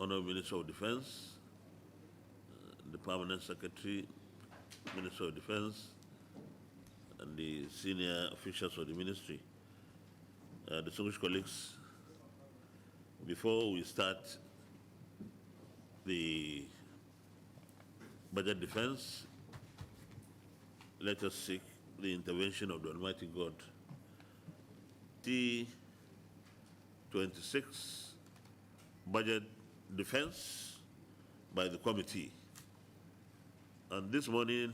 Honorable Minister of Defense, the Permanent Secretary, Minister of Defense, and the senior officials of the ministry. Distinguished colleagues, before we start the budget defense, let us seek the intervention of the Almighty God. T26 budget defense by the committee. And this morning,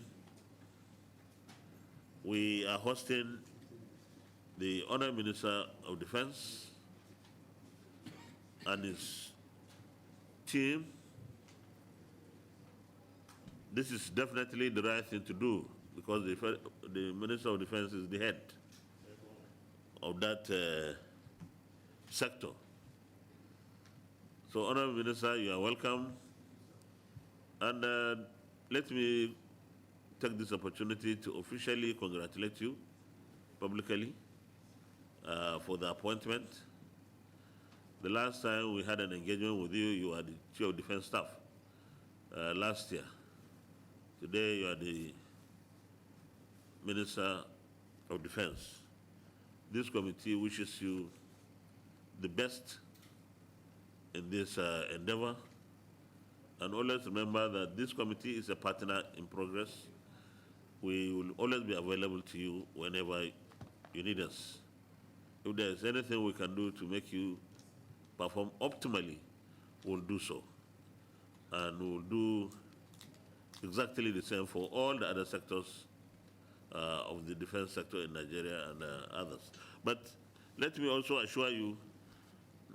we are hosting the Honorable Minister of Defense and his team. This is definitely the right thing to do because the Minister of Defense is the head of that sector. So, Honorable Minister, you are welcome. And let me take this opportunity to officially congratulate you publicly for the appointment. The last time we had an engagement with you, you were the Chief of Defense Staff last year. Today, you are the Minister of Defense. This committee wishes you the best in this endeavor. And always remember that this committee is a partner in progress. We will always be available to you whenever you need us. If there is anything we can do to make you perform optimally, we'll do so. And we'll do exactly the same for all the other sectors of the defense sector in Nigeria and others. But let me also assure you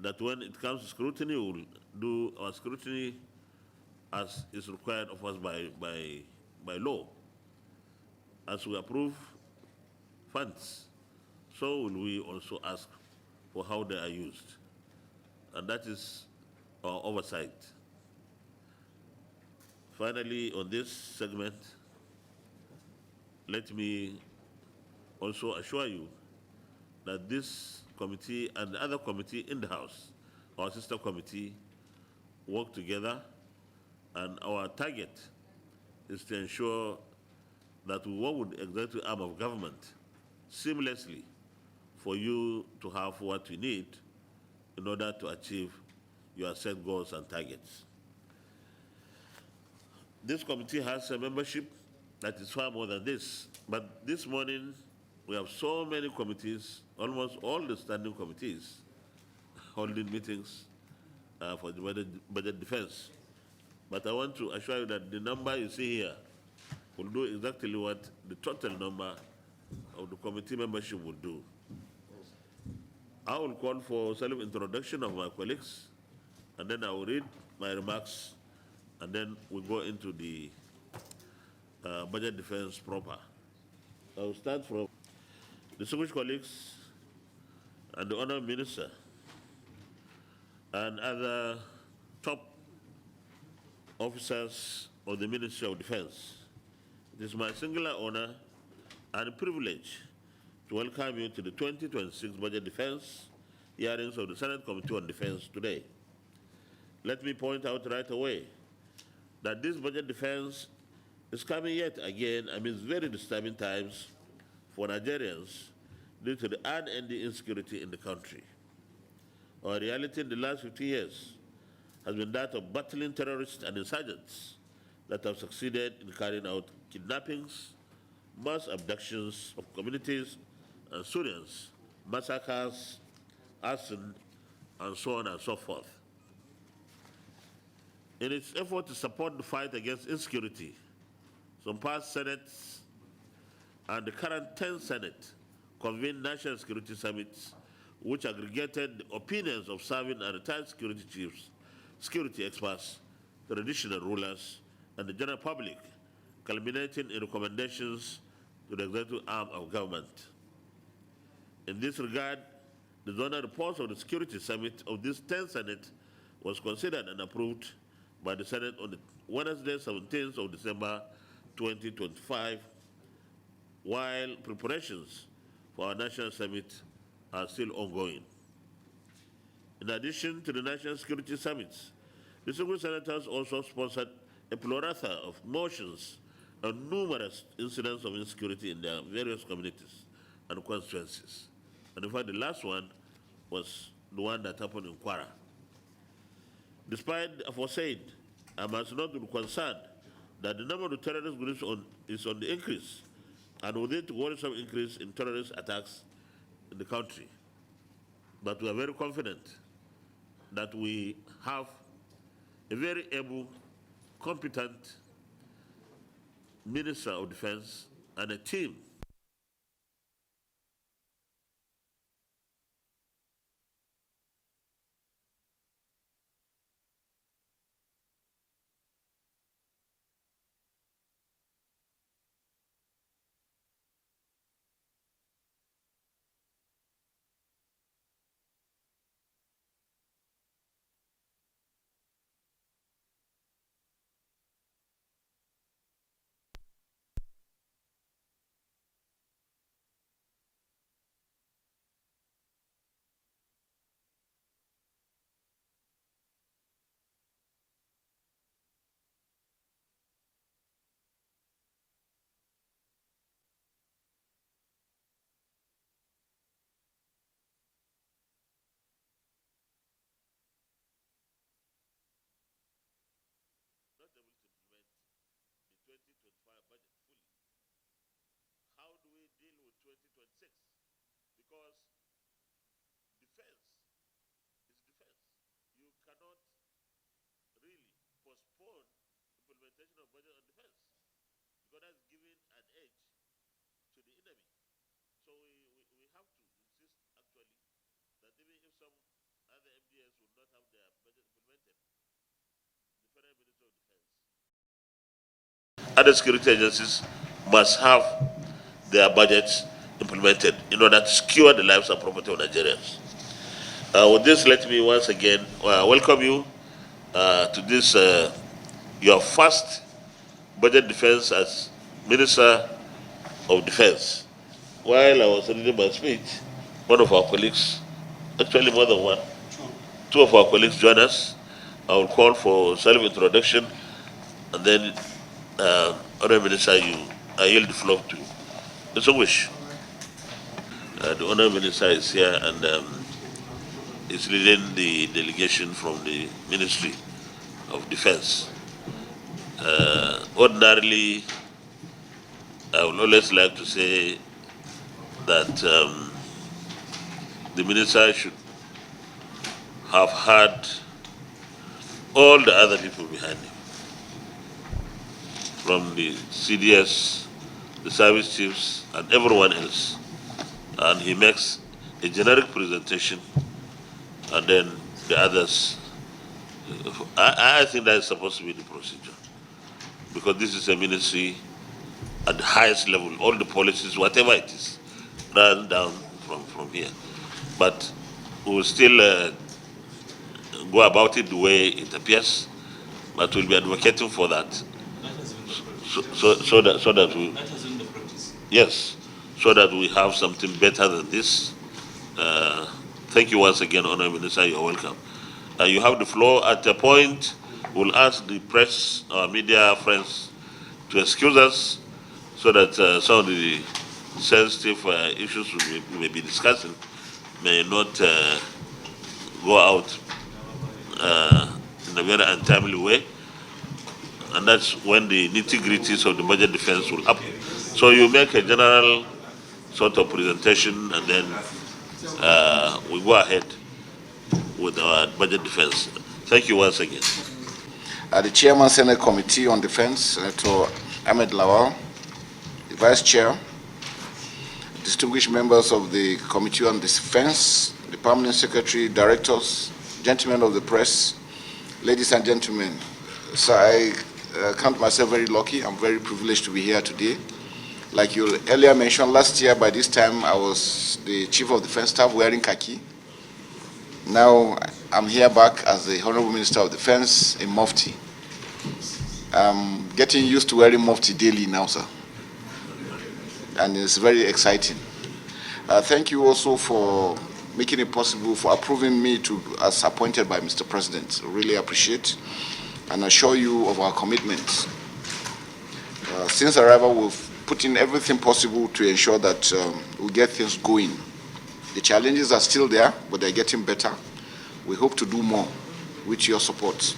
that when it comes to scrutiny, we'll do our scrutiny as is required of us by law. As we approve funds, so will we also ask for how they are used. And that is our oversight. Finally, on this segment, let me also assure you that this committee and the other committee in the House, our sister committee, work together, and our target is to ensure that we work with the executive arm of government seamlessly for you to have what you need in order to achieve your set goals and targets. This committee has a membership that is far more than this, but this morning we have so many committees, almost all the standing committees, holding meetings for the budget defense. But I want to assure you that the number you see here will do exactly what the total number of the committee membership will do. I will call for self-introduction of my colleagues, and then I will read my remarks, and then we go into the budget defense proper. I will start from the distinguished colleagues and the Honorable Minister and other top officers of the Ministry of Defense. It is my singular honor and privilege to welcome you to the 2026 Budget Defense hearings of the Senate Committee on Defense today. Let me point out right away that this budget defense is coming yet again amidst very disturbing times for Nigerians due to the unending insecurity in the country. Our reality in the last 50 years has been that of battling terrorists and insurgents that have succeeded in carrying out kidnappings, mass abductions of communities and students, massacres, arson, and so on and so forth. In its effort to support the fight against insecurity, some past Senates and the current 10th Senate convened national security summits which aggregated the opinions of serving and retired security chiefs, security experts, traditional rulers, and the general public, culminating in recommendations to the executive arm of government. In this regard, the zonal report of the Security Summit of this 10th Senate was considered and approved by the Senate on the Wednesday, 17th of December, 2025, while preparations for our national summit are still ongoing. In addition to the national security summits, Distinguished senators also sponsored a plethora of motions on numerous incidents of insecurity in their various communities and constituencies. And in fact, the last one was the one that happened in Kwara. Despite the aforesaid, I must not be concerned that the number of terrorist groups is on the increase, and with it, worrisome increase in terrorist attacks in the country. But we are very confident that we have a very able, competent Minister of Defense and a team not able to implement the 2025 budget fully. How do we deal with 2026? Because defense is defense. You cannot really postpone implementation of budget on defense because that's giving an edge to the enemy. So we have to insist actually that even if some other MDS will not have their budget implemented, the Federal Ministry of Defense, other security agencies must have their budgets implemented in order to secure the lives and property of Nigerians. With this, let me once again welcome you to this, your first budget defense as Minister of Defense. While I was reading my speech, one of our colleagues, actually more than one, two of our colleagues joined us. I will call for self-introduction, and then, Honorable Minister, I yield the floor to you. Distinguished. The Honorable Minister is here and is leading the delegation from the Ministry of Defense. Ordinarily, I would always like to say that the Minister should have had all the other people behind him, from the CDS, the service chiefs, and everyone else. And he makes a generic presentation, and then the others. I think that is supposed to be the procedure, because this is a ministry at the highest level, all the policies, whatever it is, run down from here. But we will still go about it the way it appears, but we'll be advocating for that. So that we, yes, so that we have something better than this. Thank you once again, Honorable Minister. You're welcome. You have the floor. At a point, we'll ask the press, our media friends, to excuse us so that some of the sensitive issues we may be discussing may not go out in a very untimely way. And that's when the nitty-gritties of the budget defense will happen. So you make a general sort of presentation, and then we go ahead with our budget defense. Thank you once again. The Chairman, Senate Committee on Defense, Senator Ahmed Lawal, the Vice Chair, distinguished members of the Committee on Defense, the Permanent Secretary, Directors, gentlemen of the press, ladies and gentlemen. So I count myself very lucky. I'm very privileged to be here today. Like you earlier mentioned, last year by this time I was the Chief of Defense Staff wearing khaki. Now I'm here back as the Honorable Minister of Defense in Mufti. I'm getting used to wearing Mufti daily now, sir. And it's very exciting. Thank you also for making it possible, for approving me as appointed by Mr. President. Really appreciate and assure you of our commitment. Since arrival, we've put in everything possible to ensure that we get things going. The challenges are still there, but they're getting better. We hope to do more with your support.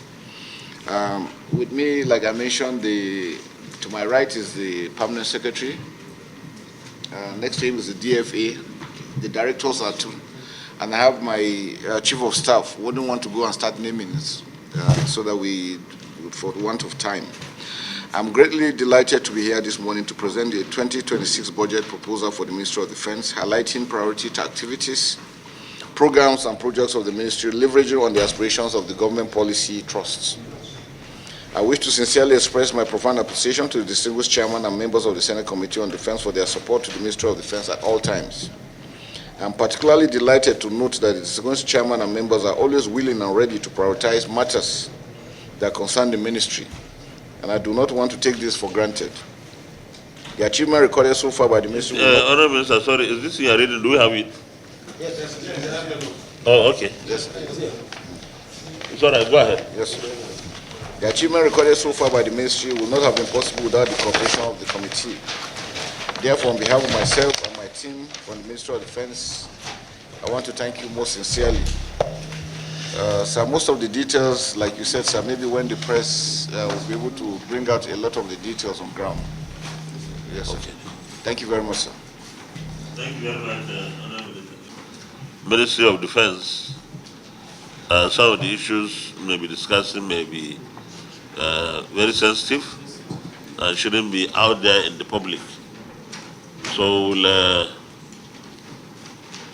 With me, like I mentioned, to my right is the Permanent Secretary. Next to him is the DFA. The directors are two. And I have my Chief of Staff. Wouldn't want to go and start naming it so that we, for want of time. I'm greatly delighted to be here this morning to present the 2026 budget proposal for the Ministry of Defense, highlighting priority activities, programs and projects of the ministry, leveraging on the aspirations of the government policy trusts. I wish to sincerely express my profound appreciation to the distinguished chairman and members of the Senate Committee on Defense for their support to the Ministry of Defense at all times. I'm particularly delighted to note that the distinguished chairman and members are always willing and ready to prioritize matters that concern the ministry, and I do not want to take this for granted. The achievement recorded so far by the ministry... Honourable Minister, sorry, is this your reading? Do we have it? Yes. Oh, okay. Yes. It's all right, go ahead. Yes, sir. The achievement recorded so far by the ministry would not have been possible without the cooperation of the committee. Therefore, on behalf of myself and my team from the Ministry of Defense, I want to thank you most sincerely. Sir, most of the details, like you said, sir, maybe when the press will be able to bring out a lot of the details on ground. Yes, okay. Thank you very much, sir. Thank you very much, Honourable Ministry of Defense. Some of the issues may be discussing may be very sensitive and shouldn't be out there in the public. So we'll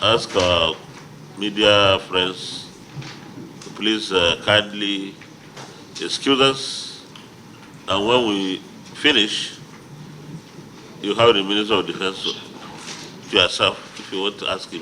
ask our media friends to please kindly excuse us, and when we finish, you have the Minister of Defense to yourself if you want to ask him.